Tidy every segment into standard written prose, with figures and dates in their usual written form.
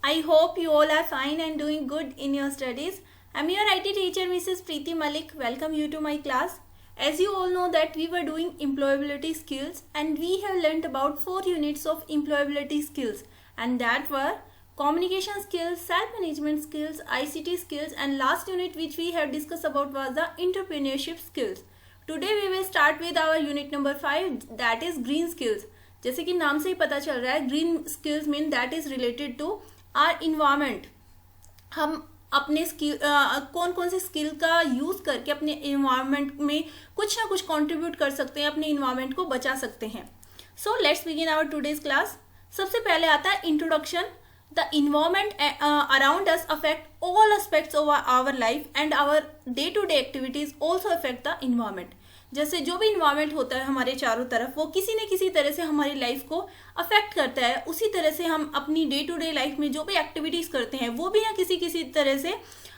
I hope you all are fine and doing good in your studies. I'm your IT teacher Mrs. Preeti Malik. Welcome you to my class. As you all know that we were doing employability skills and we have learnt about 4 units of employability skills, and that were communication skills, self-management skills, ICT skills, and last unit which we have discussed about was the entrepreneurship skills. Today we will start with our unit number 5, that is green skills. जैसे कि नाम से ही पता चल रहा है, green skills mean that is related to our environment. हम अपने स्किल कौन कौन से स्किल का यूज करके अपने इन्वायरमेंट में कुछ ना कुछ कंट्रीब्यूट कर सकते हैं, अपने इन्वायरमेंट को बचा सकते हैं. So let's begin our today's class. सबसे पहले आता है introduction. The environment around us affect all aspects of our life and our day to day activities also affect the environment. जैसे जो भी इन्वायरमेंट होता है हमारे चारों तरफ, वो किसी न किसी तरह से हमारी लाइफ को अफेक्ट करता है. उसी तरह से हम अपनी डे टू डे लाइफ में जो भी एक्टिविटीज करते हैं वो भी ना किसी तरह से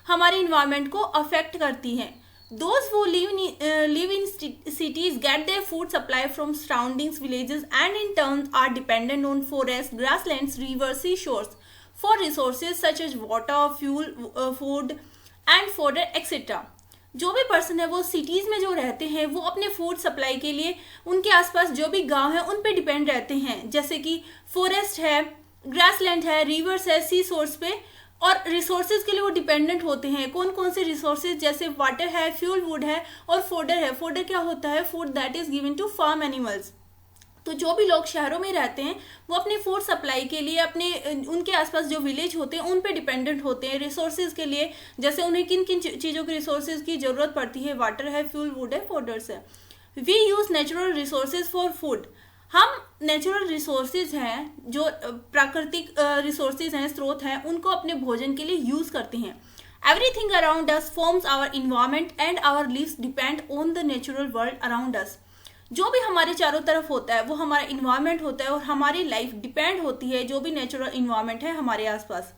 हमारे इन्वायरमेंट को अफेक्ट करती हैं. Those who live in cities get their food supply from surrounding villages and in turn are dependent on forests, grasslands, rivers, seashores for resources such as water, fuel, food and fodder etc. जो भी person है वो cities में जो रहते हैं वो अपने फूड सप्लाई के लिए उनके आसपास जो भी गांव है उन पे डिपेंड रहते हैं. जैसे कि फॉरेस्ट है, ग्रासलैंड है, रिवर्स है, सी सोर्स पे, और रिसोर्सेज के लिए वो डिपेंडेंट होते हैं. कौन कौन से रिसोर्सेज, जैसे वाटर है, फ्यूल वुड है और फोडर है. फोडर क्या होता है? Food that is given to farm animals. तो जो भी लोग शहरों में रहते हैं वो अपने फूड सप्लाई के लिए अपने उनके आसपास जो विलेज होते हैं उन पे डिपेंडेंट होते हैं रिसोर्सेज के लिए. जैसे उन्हें किन किन चीज़ों के रिसोर्सेज की ज़रूरत पड़ती है? वाटर है, फ्यूल वुड है, फोडर्स है. We use natural resources for food. हम नेचुरल रिसोर्सेज हैं, जो प्राकृतिक रिसोर्सेज हैं, स्रोत हैं, उनको अपने भोजन के लिए यूज़ करते हैं. Everything around us forms our environment and our lives depend on the natural world around us. जो भी हमारे चारों तरफ होता है वो हमारा इन्वायरमेंट होता है और हमारी लाइफ डिपेंड होती है जो भी नेचुरल इन्वायरमेंट है हमारे आसपास.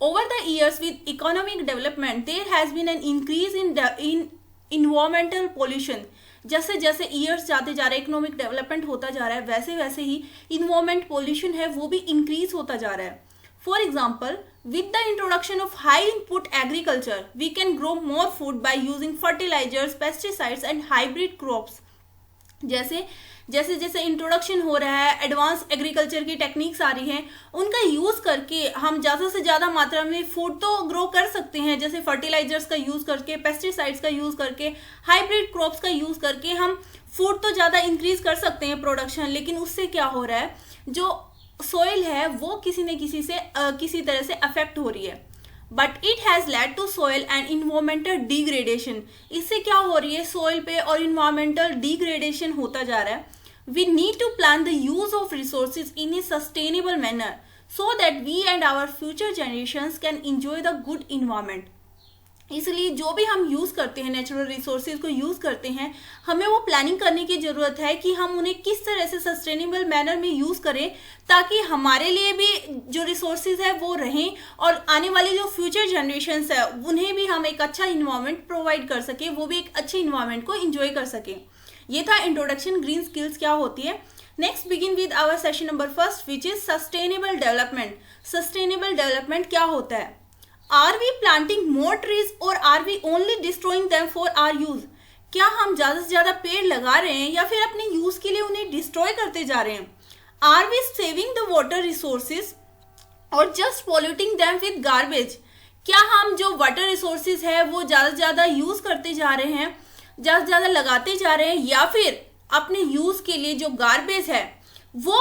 Over the years with economic development there has been an increase in environmental pollution. जैसे जैसे ईयर्स जाते जा रहे हैं, इकोनॉमिक डेवलपमेंट होता जा रहा है, वैसे वैसे ही इन्वायरमेंट पोल्यूशन है वो भी इंक्रीज होता जा रहा है. For example, with the introduction of high input agriculture, we can grow more food by using fertilizers, pesticides and hybrid crops. जैसे जैसे इंट्रोडक्शन हो रहा है, एडवांस एग्रीकल्चर की टेक्निक्स आ रही हैं, उनका यूज़ करके हम ज़्यादा से ज़्यादा मात्रा में फूड तो ग्रो कर सकते हैं. जैसे फर्टिलाइजर्स का यूज़ करके, पेस्टिसाइड्स का यूज़ करके, हाइब्रिड क्रॉप्स का यूज़ करके हम फूड तो ज़्यादा इंक्रीज कर सकते हैं प्रोडक्शन. लेकिन उससे क्या हो रहा है, जो सॉइल है वो किसी न किसी तरह से अफेक्ट हो रही है. But it has led to soil and environmental degradation. इससे क्या हो रही है, सॉइल पे और इन्वायरमेंटल डिग्रेडेशन होता जा रहा है. We need to plan the use of resources in a sustainable manner so that we and our future generations can enjoy the good environment. इसलिए जो भी हम यूज़ करते हैं, नेचुरल रिसोर्सेज को यूज़ करते हैं, हमें वो प्लानिंग करने की ज़रूरत है कि हम उन्हें किस तरह से सस्टेनेबल मैनर में यूज़ करें ताकि हमारे लिए भी जो रिसोर्सेज है वो रहें और आने वाली जो फ्यूचर जनरेशन्स है उन्हें भी हम एक अच्छा इन्वायरमेंट प्रोवाइड कर सकें, वो भी एक अच्छे इन्वायरमेंट को इंजॉय कर सकें. ये था इंट्रोडक्शन, ग्रीन स्किल्स क्या होती है. Next begin with our session number 1 which is sustainable development. Sustainable development क्या होता है? Are we planting more trees or are we only destroying them for our use? क्या हम ज़्यादा से ज़्यादा पेड़ लगा रहे हैं या फिर अपने यूज़ के लिए उन्हें डिस्ट्रॉय करते जा रहे हैं? Are we saving the water resources or just polluting them with garbage? क्या हम जो वाटर रिसोर्सेज है वो ज़्यादा से ज़्यादा यूज़ करते जा रहे हैं, ज़्यादा से ज़्यादा लगाते जा रहे हैं, या फिर अपने यूज़ के लिए जो गार्बेज है वो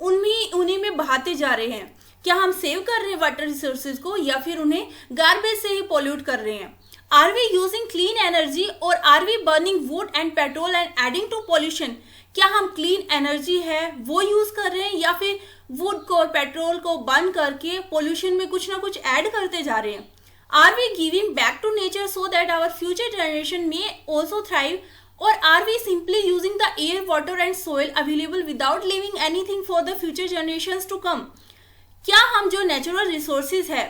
उन्हीं में बहाते जा रहे हैं? क्या हम सेव कर रहे हैं वाटर रिसोर्सेज को या फिर उन्हें गार्बेज से ही पोल्यूट कर रहे हैं? Are we using clean energy और are we burning wood and petrol and adding to pollution? क्या हम क्लीन एनर्जी है वो यूज कर रहे हैं या फिर वुड को और पेट्रोल को बर्न करके पोल्यूशन में कुछ ना कुछ ऐड करते जा रहे हैं? Are we giving back to nature so that our future generation may also thrive, और are we simply using the air, water and soil available without living anything for the future generations to come? क्या हम जो natural resources है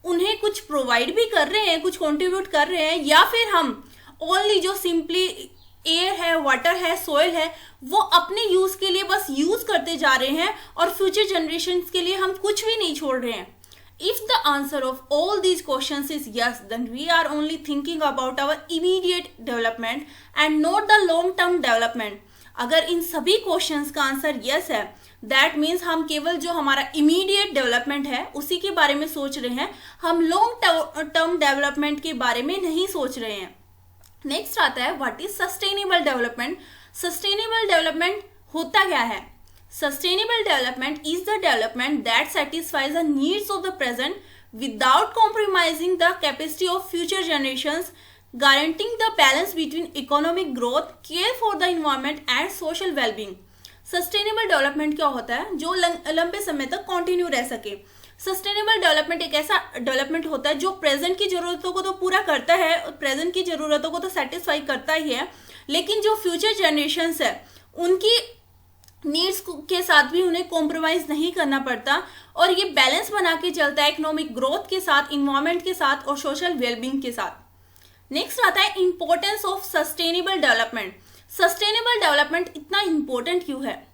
उन्हें कुछ provide भी कर रहे हैं, कुछ कंट्रीब्यूट कर रहे हैं, या फिर हम ओनली जो सिंपली एयर है, वाटर है, सॉइल है वो अपने यूज के लिए बस यूज करते जा रहे हैं और फ्यूचर जनरेशन के लिए हम कुछ भी नहीं छोड़ रहे हैं? If the answer of all these questions is yes, then we are only thinking about our immediate development and not the long term development. अगर इन सभी क्वेश्चंस का आंसर यस है, दैट मीन्स हम केवल जो हमारा इमीडिएट डेवलपमेंट है उसी के बारे में सोच रहे हैं, हम लॉन्ग टर्म डेवलपमेंट के बारे में नहीं सोच रहे हैं. नेक्स्ट आता है what is sustainable development. Sustainable development होता क्या है? Sustainable development is the development that satisfies the needs of the present without compromising the capacity of future generations, guaranteeing the balance between economic growth, care for the environment and social well-being. Sustainable development क्या होता है? जो लंबे समय तक continue रह सके. Sustainable development एक ऐसा डेवलपमेंट होता है जो प्रेजेंट की जरूरतों को तो पूरा करता है, प्रेजेंट की जरूरतों को तो सेटिस्फाई करता ही है, लेकिन जो फ्यूचर जनरेशंस है उनकी नीड्स के साथ भी उन्हें कॉम्प्रोमाइज नहीं करना पड़ता, और ये बैलेंस बना के चलता है इकोनॉमिक ग्रोथ के साथ, इन्वायरमेंट के साथ और सोशल वेलबींग के साथ. नेक्स्ट आता है importance of sustainable development. Sustainable development इतना इंपॉर्टेंट क्यों है?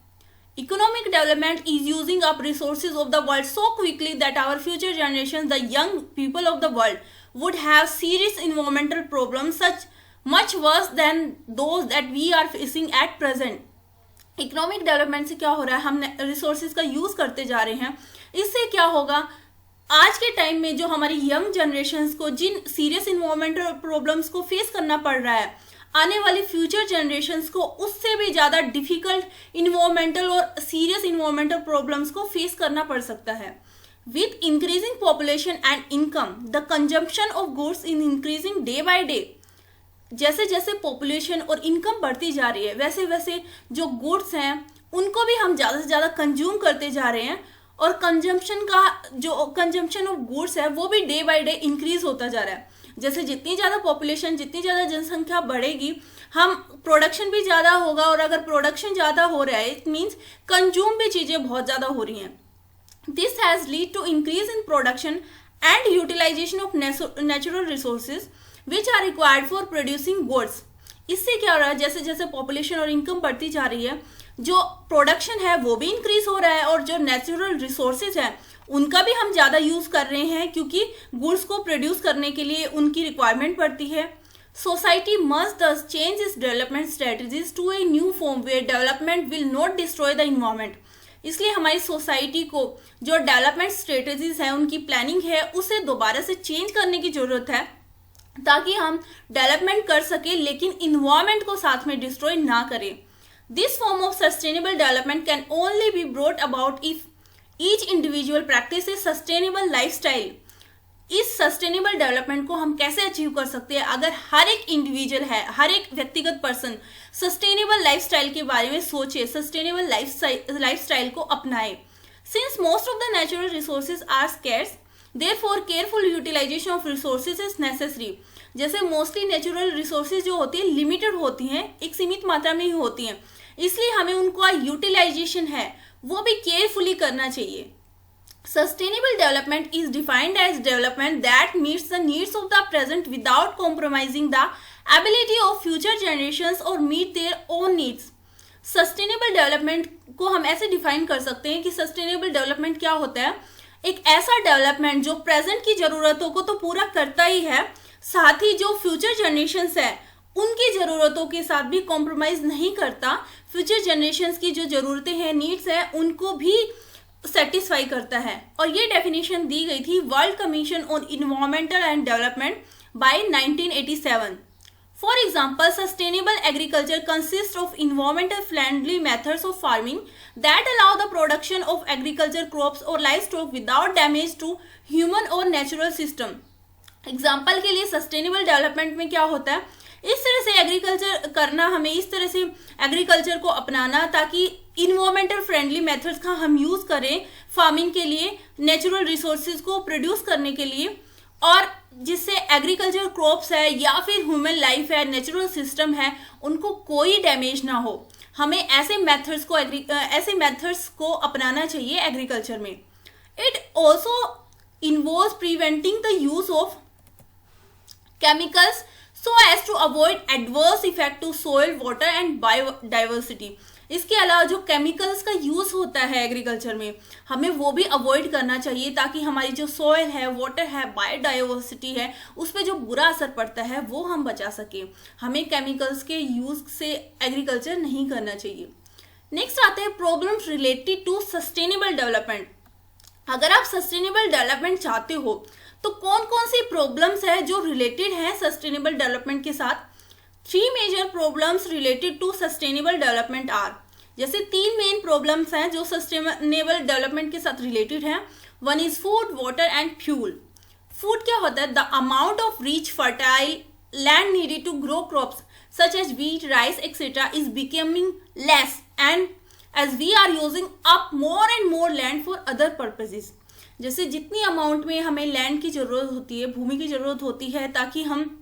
Economic development is using up resources of the world so quickly that our future generation, the young people of the world, would have serious environmental problems such much worse than those that we are facing at present. Economic development से क्या हो रहा है? हम resources का use करते जा रहे हैं. इससे क्या होगा? आज के टाइम में जो हमारी यंग जनरेशन्स को जिन सीरियस इन्वायरमेंटल प्रॉब्लम्स को फेस करना पड़ रहा है, आने वाली फ्यूचर जनरेशन्स को उससे भी ज़्यादा डिफिकल्ट इन्वायरमेंटल और सीरियस इन्वायरमेंटल प्रॉब्लम्स को फेस करना पड़ सकता है. With increasing population and income, the consumption of goods in increasing day by day. जैसे जैसे पॉपुलेशन और इनकम बढ़ती जा रही है, वैसे वैसे जो गुड्स हैं उनको भी हम ज़्यादा से ज़्यादा कंज्यूम करते जा रहे हैं, और कंजम्पशन ऑफ गुड्स है वो भी डे बाय डे इंक्रीज होता जा रहा है. जैसे जितनी ज़्यादा पॉपुलेशन, जितनी ज़्यादा जनसंख्या बढ़ेगी, हम प्रोडक्शन भी ज़्यादा होगा, और अगर प्रोडक्शन ज़्यादा हो रहा है इट मीन्स कंज्यूम भी चीज़ें बहुत ज़्यादा हो रही हैं. This has lead to increase in production and utilisation of natural resources which are required for producing goods. इससे क्या हो रहा है? जैसे जैसे पॉपुलेशन और इनकम बढ़ती जा रही है, जो प्रोडक्शन है वो भी इंक्रीज हो रहा है, और जो नेचुरल रिसोर्सेज हैं उनका भी हम ज़्यादा यूज़ कर रहे हैं, क्योंकि गुड्स को प्रोड्यूस करने के लिए उनकी रिक्वायरमेंट पड़ती है. Society must thus change its development strategies to a new form where development will not destroy the environment. इसलिए हमारी सोसाइटी को जो डेवलपमेंट स्ट्रेटजीज है, उनकी प्लानिंग है, उसे दोबारा से चेंज करने की ज़रूरत है, ताकि हम डेवलपमेंट कर सके लेकिन इन्वायरमेंट को साथ में डिस्ट्रॉय ना करें. This form of sustainable development can only be brought about if each individual practice A sustainable lifestyle. इस सस्टेनेबल डेवलपमेंट को हम कैसे अचीव कर सकते हैं? अगर हर एक इंडिविजुअल है, हर एक व्यक्तिगत पर्सन सस्टेनेबल लाइफस्टाइल के बारे में सोचे, सस्टेनेबल लाइफस्टाइल को अपनाए. Since most of the natural resources are scarce, Therefore, careful utilization of resources is necessary. जैसे मोस्टली नेचुरल रिसोर्सेज जो होती है लिमिटेड होती हैं, एक सीमित मात्रा में ही होती हैं, इसलिए हमें उनका यूटिलाइजेशन है वो भी केयरफुली करना चाहिए. Sustainable development is defined as development that meets the needs of the present without compromising the ability of future generations or meet their own needs. Sustainable development को हम ऐसे डिफाइन कर सकते हैं कि sustainable development क्या होता है? एक ऐसा डेवलपमेंट जो प्रेजेंट की ज़रूरतों को तो पूरा करता ही है, साथ ही जो फ्यूचर जनरेशन्स है उनकी ज़रूरतों के साथ भी कॉम्प्रोमाइज़ नहीं करता. फ्यूचर जनरेशन्स की जो ज़रूरतें हैं, नीड्स हैं, उनको भी सेटिस्फाई करता है. और ये डेफिनेशन दी गई थी world commission on environmental and development bye 1987. For example, sustainable agriculture consists of environmental friendly methods of farming that allow the production of agriculture crops or livestock without damage to human or natural system. Example के लिए sustainable development में क्या होता है? इस तरह से agriculture करना, हमें इस तरह से एग्रीकल्चर को अपनाना ताकि इन्वायरमेंटल फ्रेंडली मेथड्स का हम यूज़ करें फार्मिंग के लिए, नेचुरल रिसोर्सेज को प्रोड्यूस करने के लिए, और जिससे एग्रीकल्चर क्रॉप्स है या फिर ह्यूमन लाइफ है, नेचुरल सिस्टम है, उनको कोई डैमेज ना हो. हमें ऐसे मेथड्स को अपनाना चाहिए एग्रीकल्चर में. It also involves preventing the use of chemicals so as to avoid adverse effect to soil, water and biodiversity. इसके अलावा जो केमिकल्स का यूज होता है एग्रीकल्चर में, हमें वो भी अवॉइड करना चाहिए ताकि हमारी जो सॉइल है, वाटर है, बायोडाइवर्सिटी है, उस पर जो बुरा असर पड़ता है वो हम बचा सके। हमें केमिकल्स के यूज से एग्रीकल्चर नहीं करना चाहिए। नेक्स्ट आते हैं problems related to sustainable development. अगर आप सस्टेनेबल डेवलपमेंट चाहते हो तो कौन कौन सी प्रॉब्लम्स है जो रिलेटेड है सस्टेनेबल डेवलपमेंट के साथ। 3 major problems related to sustainable development are, जैसे 3 मेन प्रॉब्लम्स हैं जो सस्टेनेबल डेवलपमेंट के साथ रिलेटेड हैं। One is food, water and fuel. Food क्या होता है? The amount of rich fertile land needed to grow crops such as wheat, rice etcetera is becoming less and as we are using up more and more land for other purposes. जैसे जितनी amount में हमें land की जरूरत होती है, भूमि की जरूरत होती है, ताकि हम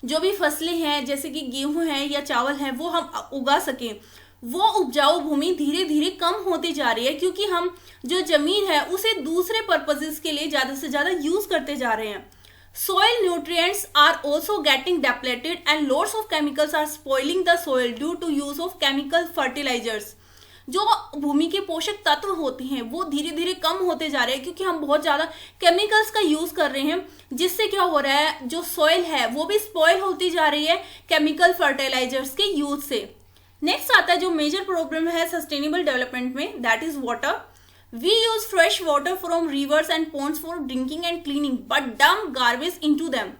जो भी फसलें हैं जैसे कि गेहूं है या चावल है वो हम उगा सकें, वो उपजाऊ भूमि धीरे धीरे कम होती जा रही है, क्योंकि हम जो जमीन है उसे दूसरे पर्पजेस के लिए ज़्यादा से ज़्यादा यूज करते जा रहे हैं। Soil nutrients are also getting depleted and loads of chemicals are spoiling the soil due to use of chemical fertilisers. जो भूमि के पोषक तत्व होते हैं वो धीरे धीरे कम होते जा रहे हैं, क्योंकि हम बहुत ज़्यादा केमिकल्स का यूज़ कर रहे हैं, जिससे क्या हो रहा है, जो सॉइल है वो भी स्पॉइल होती जा रही है केमिकल फर्टिलाइजर्स के यूज से। नेक्स्ट आता है जो मेजर प्रॉब्लम है सस्टेनेबल डेवलपमेंट में, that is water. We use fresh water from rivers and ponds for drinking and cleaning but dump garbage into them.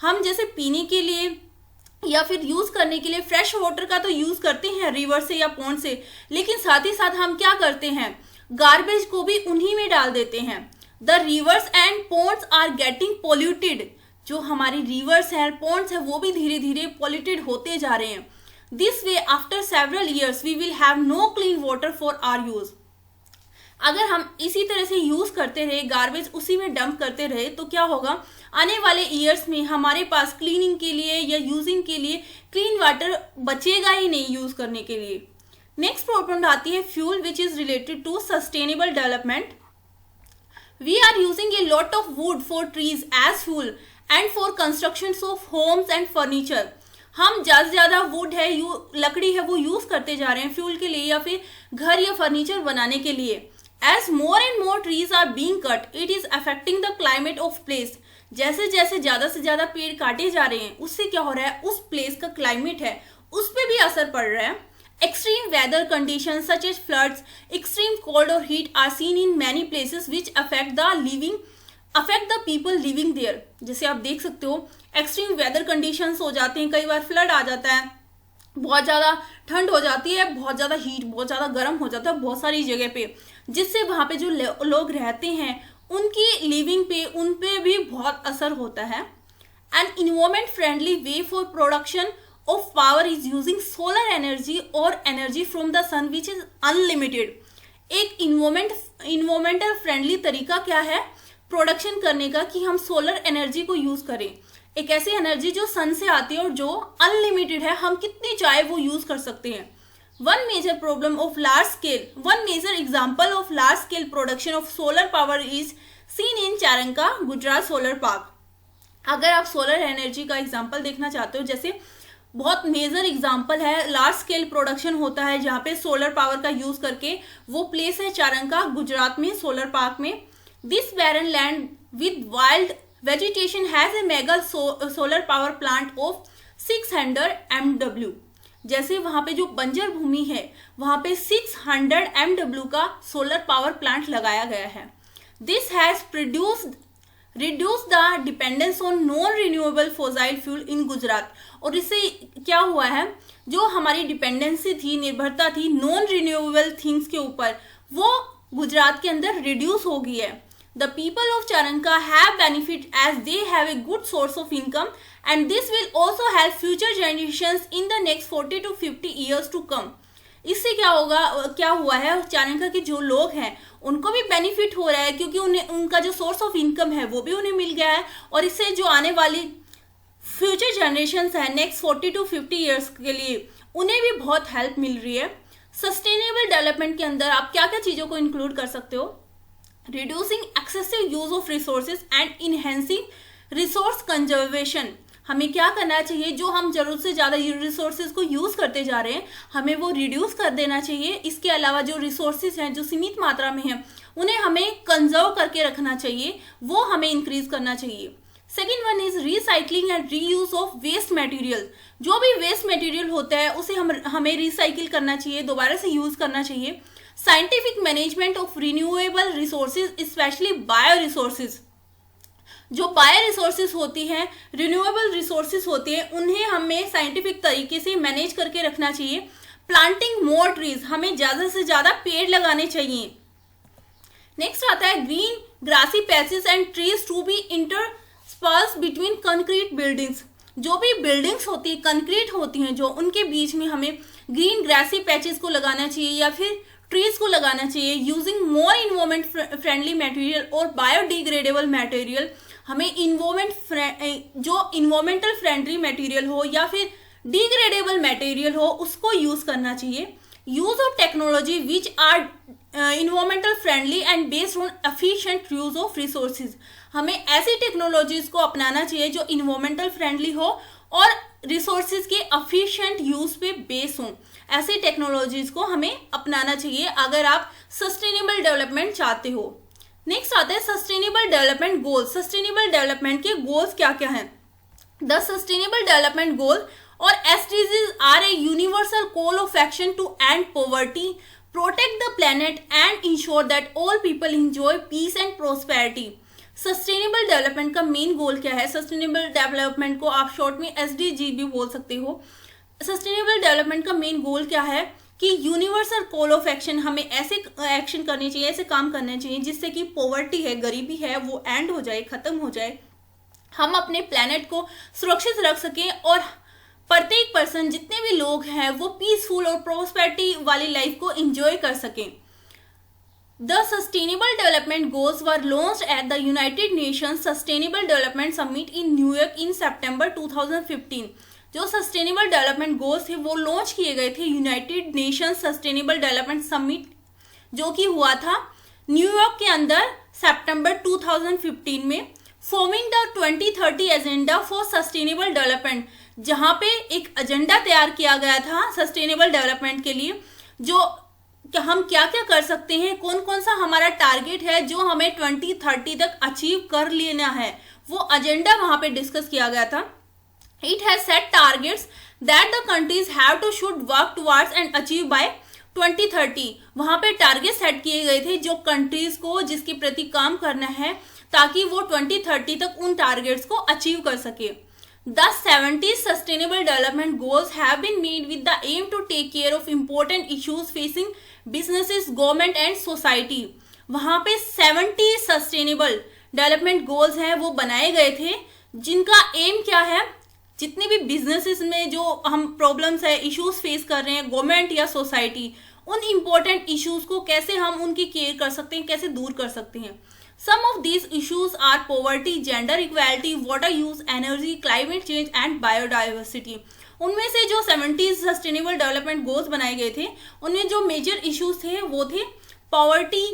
हम जैसे पीने के लिए या फिर यूज करने के लिए फ्रेश वाटर का तो यूज करते हैं रिवर से या पॉन्ड से, लेकिन साथ ही साथ हम क्या करते हैं, गार्बेज को भी उन्हीं में डाल देते हैं। The rivers and ponds are getting polluted. जो हमारी रिवर्स है, पॉन्ड्स है, वो भी धीरे धीरे पोल्यूटेड होते जा रहे हैं। This way after several years we will have no clean water for our use. अगर हम इसी तरह से यूज करते रहे, गार्बेज उसी में डंप करते रहे, तो क्या होगा, आने वाले ईयर्स में हमारे पास क्लीनिंग के लिए या यूजिंग के लिए क्लीन वाटर बचेगा ही नहीं यूज करने के लिए। नेक्स्ट प्रॉब्लम आती है fuel which is related to sustainable development. We are using a lot of wood for trees as fuel and for construction of homes and furniture. हम ज़्यादा से ज़्यादा वुड है, लकड़ी है, वो यूज करते जा रहे हैं फ्यूल के लिए या फिर घर या फर्नीचर बनाने के लिए। As more and more trees are being cut, it is affecting the climate of place. जैसे जैसे ज़्यादा से ज़्यादा पेड़ काटे जा रहे हैं, उससे क्या हो रहा है, उस प्लेस का क्लाइमेट है उस पर भी असर पड़ रहा है। Extreme weather conditions such as floods, extreme cold or heat are seen in many places which affect the people living there. जैसे आप देख सकते हो, एक्सट्रीम वेदर कंडीशंस हो जाते हैं, कई बार फ्लड आ जाता है, बहुत ज़्यादा ठंड हो जाती है, बहुत ज़्यादा हीट, बहुत ज़्यादा गर्म हो जाता है बहुत सारी जगह पे, जिससे वहाँ पे जो लोग रहते हैं उनकी लिविंग पे, उन पे भी बहुत असर होता है। An environment friendly way for production of power is using solar energy और energy from the sun which is unlimited. एक इन्वायरमेंटल फ्रेंडली तरीका क्या है प्रोडक्शन करने का, कि हम सोलर एनर्जी को यूज करें, एक ऐसी एनर्जी जो सन से आती है और जो अनलिमिटेड है, हम कितनी चाहे वो यूज कर सकते हैं। One major example of large scale production of solar power is seen in Charanka Gujarat solar park. अगर आप सोलर एनर्जी का एग्जांपल देखना चाहते हो, जैसे बहुत मेजर एग्जांपल है, लार्ज स्केल प्रोडक्शन होता है जहाँ पे सोलर पावर का यूज करके, वो प्लेस है चारंका गुजरात में सोलर पार्क में। This barren land with wild vegetation has a mega solar power plant of 600 MW। जैसे वहाँ पे जो बंजर भूमि है वहाँ पे 600 MW का सोलर पावर प्लांट लगाया गया है। This has reduce the dependence on non renewable fossil fuel in Gujarat. और इससे क्या हुआ है, जो हमारी डिपेंडेंसी थी, निर्भरता थी नॉन रिन्यूएबल थिंग्स के ऊपर, वो गुजरात के अंदर रिड्यूस हो गई है। The people of Charanka have benefit as they have a good source of income and this will also help future generations in the next 40 to 50 years to come. इससे क्या हुआ है, चारंका के जो लोग हैं उनको भी बेनिफिट हो रहा है, क्योंकि उनका जो सोर्स ऑफ इनकम है वो भी उन्हें मिल गया है, और इससे जो आने वाली फ्यूचर जनरेशंस है नेक्स्ट 40 to 50 ईयर्स के लिए, उन्हें भी बहुत हेल्प मिल रही है। सस्टेनेबल डेवलपमेंट के अंदर आप क्या क्या चीज़ों को इंक्लूड कर सकते हो, reducing excessive use of resources and enhancing resource conservation। हमें क्या करना चाहिए, जो हम जरूरत से ज़्यादा रिसोर्सेज को यूज़ करते जा रहे हैं हमें वो रिड्यूस कर देना चाहिए। इसके अलावा जो रिसोर्सेज हैं जो सीमित मात्रा में हैं उन्हें हमें कंजर्व करके रखना चाहिए, वो हमें इंक्रीज करना चाहिए। Second one is recycling and reuse of waste material. जो भी वेस्ट मटेरियल होता है उसे हमें रिसाइकिल करना चाहिए, दोबारा से यूज करना चाहिए। Scientific management of renewable resources specially bio resources. जो बायो रिसोर्सेज होती हैं, रिन्यूएबल रिसोर्सेज होती हैं, उन्हें हमें साइंटिफिक तरीके से मैनेज करके रखना चाहिए। प्लांटिंग मोर ट्रीज, हमें ज़्यादा से ज़्यादा पेड़ लगाने चाहिए। नेक्स्ट आता है green grassy patches and trees to be intersperse between concrete buildings. जो भी बिल्डिंग्स होती है कंक्रीट होती हैं जो, उनके बीच में हमें ग्रीन ग्रासी पैचेस को लगाना चाहिए या फिर ट्रीज को लगाना चाहिए। Using more environment friendly material और बायोडिग्रेडेबल मटेरियल। हमें जो इन्वायरमेंटल फ्रेंडली मटेरियल हो या फिर डिग्रेडेबल मटेरियल हो उसको यूज करना चाहिए। Use of technology which are environmental friendly and based on efficient use of resources. हमें ऐसी टेक्नोलॉजीज को अपनाना चाहिए जो इन्वायरमेंटल फ्रेंडली हो और रिसोर्सेज के एफिशिएंट यूज पे बेस हों। ऐसी टेक्नोलॉजीज को हमें अपनाना चाहिए अगर आप सस्टेनेबल डेवलपमेंट चाहते हो। नेक्स्ट आता है sustainable development goals. Sustainable development के गोल्स क्या क्या हैं? द सस्टेनेबल डेवलपमेंट गोल और SDGs are a universal call of action to end poverty, protect the planet and ensure that all people enjoy peace and prosperity। Sustainable development का main goal क्या है? Sustainable development को आप short में SDG भी बोल सकते हो। सस्टेनेबल डेवलपमेंट का मेन गोल क्या है कि यूनिवर्सल कॉल ऑफ एक्शन, हमें ऐसे एक्शन करने चाहिए, ऐसे काम करने चाहिए जिससे कि पॉवर्टी है, गरीबी है, वो एंड हो जाए, खत्म हो जाए। हम अपने प्लेनेट को सुरक्षित रख सकें और प्रत्येक पर्सन, जितने भी लोग हैं, वो पीसफुल और प्रोस्पेरिटी वाली लाइफ को एंजॉय कर सकें। The sustainable development goals were launched at the United Nations sustainable development summit in New York in September 2015। जो सस्टेनेबल डेवलपमेंट गोल्स थे वो लॉन्च किए गए थे United Nations sustainable development summit जो कि हुआ था न्यूयॉर्क के अंदर सितंबर 2015 में। Forming the 2030 agenda for sustainable development, जहां पे एक एजेंडा तैयार किया गया था सस्टेनेबल डेवलपमेंट के लिए, जो हम क्या क्या कर सकते हैं, कौन कौन सा हमारा टारगेट है जो हमें 2030 तक अचीव कर लेना है, वो एजेंडा वहां पे डिस्कस किया गया था। It has set targets that the countries have to should work towards and achieve by 2030। वहां पे टारगेट सेट किए गए थे जो कंट्रीज को जिसके प्रति काम करना है ताकि वो 2030 तक उन टारगेट्स को अचीव कर सके। The 70 Sustainable Development Goals have been made with the aim to take care of important issues facing businesses, government and society। वहां पे 70 Sustainable Development Goals हैं वो बनाए गए थे जिनका एम क्या है, जितने भी बिजनेसेस में जो हम प्रॉब्लम्स है, इश्यूज फेस कर रहे हैं, गवर्नमेंट या सोसाइटी, उन इम्पोर्टेंट इश्यूज को कैसे हम उनकी केयर कर सकते हैं, कैसे दूर कर सकते हैं। Some of these issues are poverty, gender equality, water use, energy, climate change and biodiversity. उनमें से जो 70 सस्टेनेबल डेवलपमेंट गोल्स बनाए गए थे उनमें जो मेजर इश्यूज थे वो थे poverty,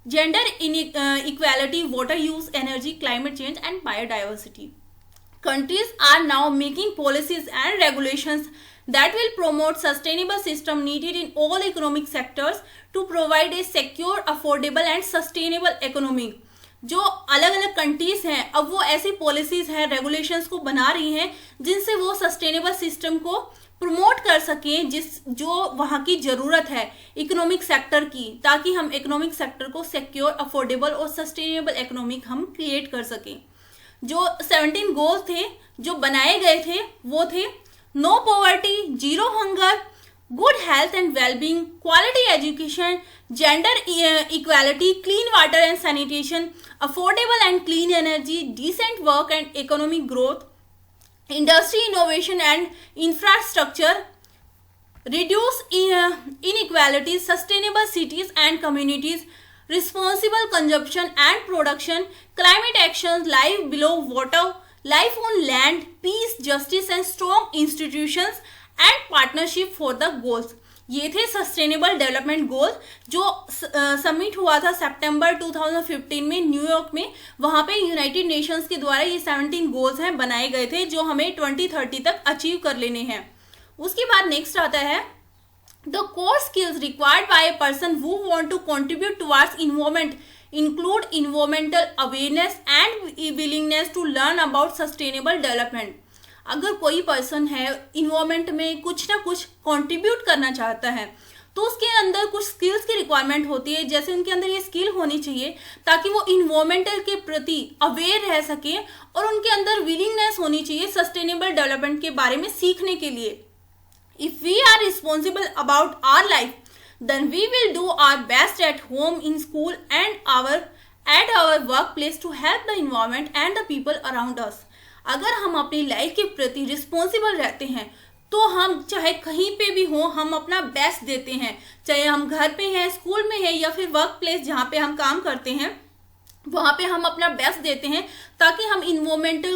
gender equality, water use, energy, climate change and biodiversity. Countries are now making policies and regulations that will promote sustainable system needed in all economic sectors to provide a secure, affordable and sustainable economy। जो अलग अलग countries हैं अब वो ऐसी policies हैं, regulations को बना रही हैं जिनसे वो सस्टेनेबल सिस्टम को प्रमोट कर सकें जो वहाँ की ज़रूरत है इकोनॉमिक सेक्टर की, ताकि हम इकोनॉमिक सेक्टर को सिक्योर, अफोर्डेबल और सस्टेनेबल इकोनॉमिक हम क्रिएट कर सकें। जो 17 गोल्स थे जो बनाए गए थे वो थे no poverty, zero hunger, good health and wellbeing, quality education, gender equality, clean water and sanitation, affordable and clean energy, decent work and economic growth, industry innovation and infrastructure, reduce inequality, sustainable cities and communities, responsible consumption and production, climate actions, life below water, life on land, peace, justice and strong institutions and partnership for the goals। ये थे sustainable development goal जो submit हुआ था सितंबर 2015 में New York में। वहां पे United Nations के द्वारा ये 17 गोल्स हैं बनाए गए थे जो हमें 2030 तक अचीव कर लेने हैं। उसके बाद नेक्स्ट आता है the core skills required by a person who want to contribute towards environment include environmental awareness and willingness to learn about sustainable development. अगर कोई पर्सन है इन्वायरमेंट में कुछ ना कुछ कंट्रीब्यूट करना चाहता है तो उसके अंदर कुछ स्किल्स की रिक्वायरमेंट होती है, जैसे उनके अंदर ये स्किल होनी चाहिए ताकि वो इन्वायरमेंटल के प्रति अवेयर रह सके और उनके अंदर विलिंगनेस होनी चाहिए सस्टेनेबल डेवलपमेंट के बारे में सीखने के लिए। If we are responsible about our life then we will do our best at home, in school and at our workplace to help the environment and the people around us। अगर हम अपनी life के प्रति responsible रहते हैं तो हम चाहे कहीं पे भी हो हम अपना बेस्ट देते हैं, चाहे हम घर पे हैं, स्कूल में हैं या फिर वर्क प्लेस जहाँ पे हम काम करते हैं वहाँ पे हम अपना बेस्ट देते हैं ताकि हम इन्वायरमेंट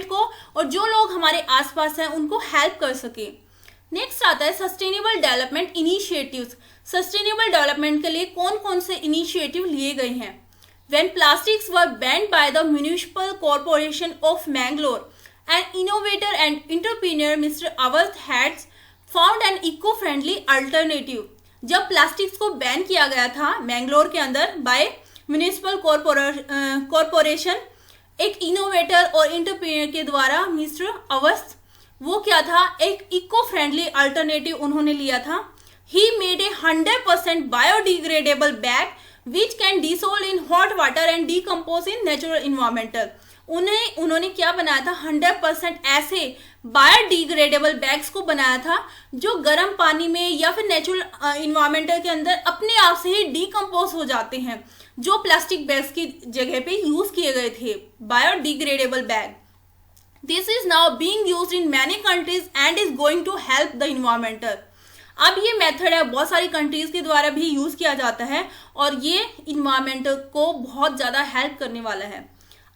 को और जो लोग हमारे आसपास हैं उनको हेल्प कर सके। नेक्स्ट आता है sustainable development initiatives. Sustainable development के लिए कौन कौन से इनिशिएटिव लिए गए हैं? When plastics were banned by the Municipal Corporation of Mangalore, an innovator and entrepreneur Mr. Awadh had found an eco-friendly alternative। जब प्लास्टिक्स को बैन किया गया था मैंगलोर के अंदर बाय म्यूनिसिपल कॉरपोरेशन, एक इनोवेटर और एंटरप्रेन्योर के द्वारा मिस्टर अवस्थ वो क्या था, एक इको फ्रेंडली अल्टरनेटिव उन्होंने लिया था। He made a 100% biodegradable bag which can dissolve in hot water and decompose in natural environmental। उन्होंने क्या बनाया था, 100% ऐसे बायोडिग्रेडेबल बैग्स को बनाया था जो गर्म पानी में या फिर नेचुरल इन्वायरमेंटल के अंदर अपने आप से ही डिकम्पोज हो जाते हैं, जो प्लास्टिक बैग्स की जगह पे यूज किए गए थे biodegradable bag. This is now being used in many countries and is going to help the environmental. अब ये मेथड है बहुत सारी कंट्रीज के द्वारा भी यूज किया जाता है और ये इन्वायरमेंट को बहुत ज्यादा हेल्प करने वाला है।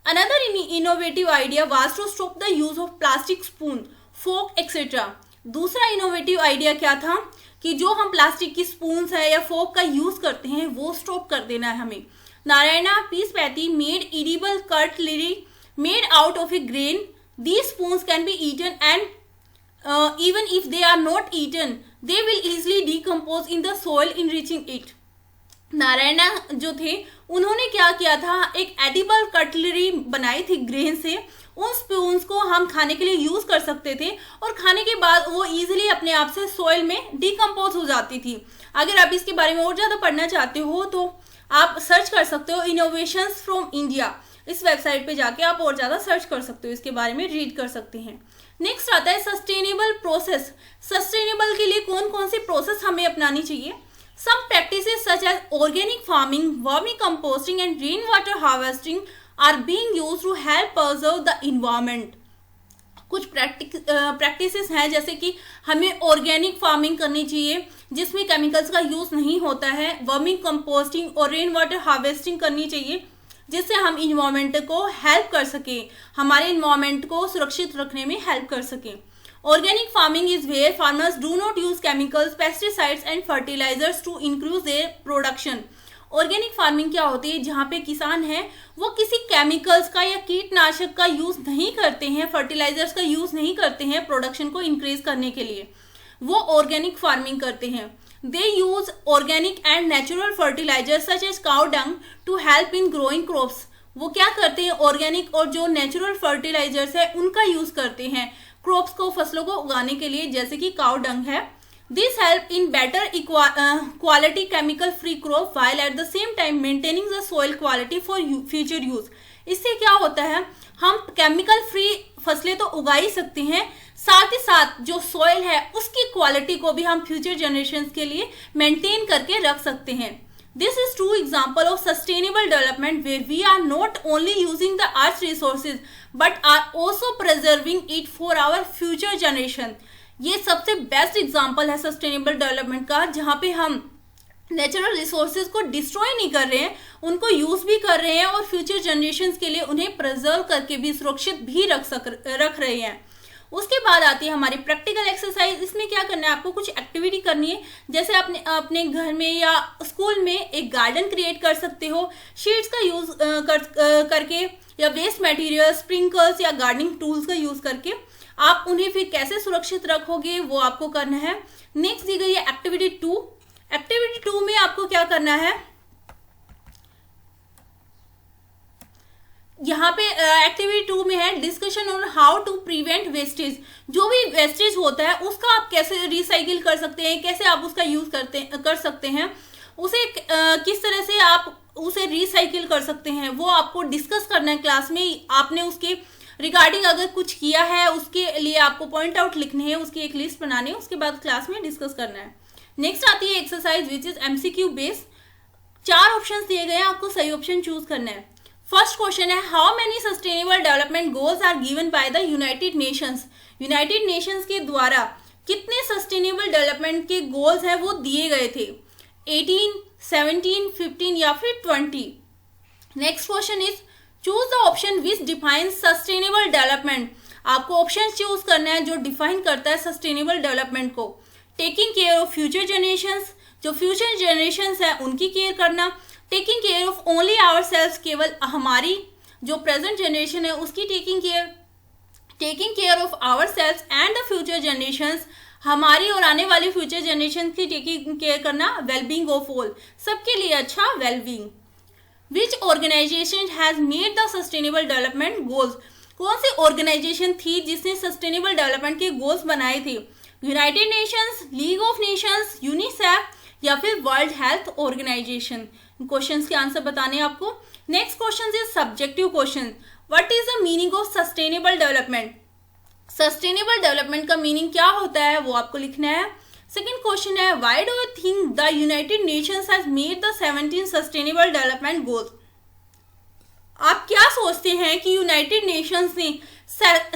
Another innovative idea was to stop the use of plastic spoon, fork etcetera. दूसरा इनोवेटिव आइडिया क्या था कि जो हम प्लास्टिक की स्पून है या फोक का यूज करते हैं वो स्टॉप कर देना है हमें। Narayana Peesapaty made edible cutlery made out of a grain. These spoons can be eaten and even if they are not eaten they will easily decompose in the soil enriching it। Narayana जो थे उन्होंने क्या किया था, एक एडिबल कटलरी बनाई थी grain से। उन स्पून्स को हम खाने के लिए यूज कर सकते थे और खाने के बाद वो इजीली अपने आप से सोइल में डिकम्पोज हो जाती थी। अगर आप इसके बारे में और ज्यादा पढ़ना चाहते हो तो आप सर्च कर सकते हो इनोवेशंस फ्रॉम इंडिया। इस वेबसाइट पे जाके आप और ज्यादा सर्च कर सकते हो, इसके बारे में रीड कर सकते हैं। नेक्स्ट आता है सस्टेनेबल प्रोसेस। सस्टेनेबल के लिए कौन कौन सी प्रोसेस हमें अपनानी चाहिए? Some practices such as organic farming, vermi composting and rain water harvesting are being used to help preserve the environment. कुछ प्रैक्टिसेस हैं जैसे कि हमें ऑर्गेनिक फार्मिंग करनी चाहिए जिसमें केमिकल्स का यूज नहीं होता है, वर्मी कंपोस्टिंग और रेन वाटर हार्वेस्टिंग करनी चाहिए जिससे हम इन्वायरमेंट को हेल्प कर सके, हमारे इन्वायरमेंट को सुरक्षित रखने में हेल्प कर सके। Organic farming is where farmers do not use chemicals, pesticides and fertilisers to increase their production. Organic farming क्या होती है, जहाँ पे किसान है वो किसी केमिकल्स का या कीटनाशक का यूज नहीं करते हैं, फर्टिलाइजर्स का यूज नहीं करते हैं प्रोडक्शन को इंक्रीज करने के लिए, वो ऑर्गेनिक फार्मिंग करते हैं। They use organic and natural fertilizers such as cow dung to help in growing crops। वो क्या करते हैं, ऑर्गेनिक और जो नेचुरल फर्टिलाइजर्स है उनका यूज करते हैं क्रॉप्स को, फसलों को उगाने के लिए, जैसे कि काउ डंग है। This help in better quality chemical free crop while at the same time maintaining the soil quality for future use। इससे क्या होता है, हम केमिकल फ्री फसलें तो उगा ही सकते हैं, साथ ही साथ जो सॉइल है उसकी क्वालिटी को भी हम फ्यूचर जनरेशन के लिए मेंटेन करके रख सकते हैं। This is true example of sustainable development where we are not only using the earth resources but are also preserving it for our future generation. ये सबसे बेस्ट एग्जाम्पल है सस्टेनेबल डेवलपमेंट का, जहाँ पे हम नेचुरल रिसोर्सेज को destroy नहीं कर रहे हैं, उनको यूज भी कर रहे हैं और फ्यूचर जनरेशन के लिए उन्हें प्रिजर्व करके भी सुरक्षित भी रख रहे हैं। उसके बाद आती है हमारी प्रैक्टिकल एक्सरसाइज। इसमें क्या करना है, आपको कुछ एक्टिविटी करनी है। जैसे अपने घर में या स्कूल में एक गार्डन क्रिएट कर सकते हो शीट्स का यूज करके, या वेस्ट मटेरियल, स्प्रिंकल्स या गार्डनिंग टूल्स का यूज करके। आप उन्हें फिर कैसे सुरक्षित रखोगे वो आपको करना है। नेक्स्ट दी गई है एक्टिविटी 2। एक्टिविटी 2 में आपको क्या करना है, यहाँ पे एक्टिविटी 2 में है discussion on how to prevent wastage. जो भी वेस्टेज होता है उसका आप कैसे रिसाइकिल कर सकते हैं, कैसे आप उसका यूज कर सकते हैं, उसे किस तरह से आप उसे रिसाइकिल कर सकते हैं, वो आपको डिस्कस करना है क्लास में। आपने उसके रिगार्डिंग अगर कुछ किया है उसके लिए आपको पॉइंट आउट लिखने हैं, उसकी एक लिस्ट बनानी है, उसके बाद क्लास में डिस्कस करना है। नेक्स्ट आती है exercise which is MCQ based. 4 options दिए गए हैं, आपको सही ऑप्शन चूज करना है। फर्स्ट क्वेश्चन है how many sustainable development goals are given by the United Nations. United Nations के द्वारा कितने सस्टेनेबल डेवलपमेंट के गोल्स हैं वो दिए गए थे, 18, 17, 15 या फिर 20। Next question is choose the option which defines sustainable development. आपको ऑप्शन चूज करना है जो डिफाइन करता है सस्टेनेबल डेवलपमेंट को। Taking care of future generations, जो फ्यूचर जनरेशंस है उनकी केयर करना। Taking care of only our self, केवल हमारी जो प्रेजेंट जनरेशन है उसकी taking care. Taking care of our self and the future generations, हमारी और आने वाली फ्यूचर जनरेशन की टेकिंग केयर करना। वेलबींग ऑफ ऑल, सबके लिए अच्छा wellbeing. Which organisation has made the sustainable development goals. कौन सी ऑर्गेनाइजेशन थी जिसने सस्टेनेबल डेवलपमेंट के गोल्स बनाए थे, United Nations, league of Nations, UNICEF या फिर वर्ल्ड हेल्थ ऑर्गेनाइजेशन। क्वेश्चंस के आंसर बताने हैं आपको। Next question is subjective question. What is the meaning of sustainable development. Sustainable development का मीनिंग क्या होता है वो आपको लिखना है। सेकेंड क्वेश्चन है why do you think the United Nations has made the 17 sustainable development goals. आप क्या सोचते हैं कि यूनाइटेड नेशंस ने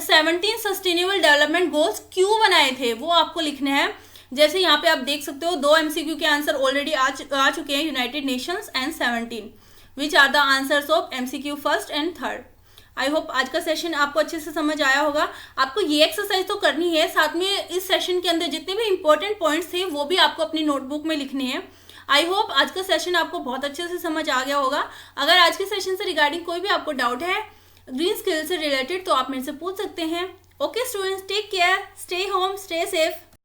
17 सस्टेनेबल डेवलपमेंट गोल्स क्यों बनाए थे, वो आपको लिखना है। जैसे यहाँ पे आप देख सकते हो 2 MCQ के आंसर ऑलरेडी आ चुके हैं, United Nations and 17, which are the answers of MCQ first and third. I hope आज का सेशन आपको अच्छे से समझ आया होगा। आपको ये एक्सरसाइज तो करनी है, साथ में इस सेशन के अंदर जितने भी इंपॉर्टेंट पॉइंट्स थे वो भी आपको अपनी नोटबुक में लिखने हैं। आई होप आज का सेशन आपको बहुत अच्छे से समझ आ गया होगा। अगर आज के सेशन से रिगार्डिंग कोई भी आपको डाउट है ग्रीन स्किल से रिलेटेड तो आप मेरे से पूछ सकते हैं। Okay students, take care, stay home, stay safe.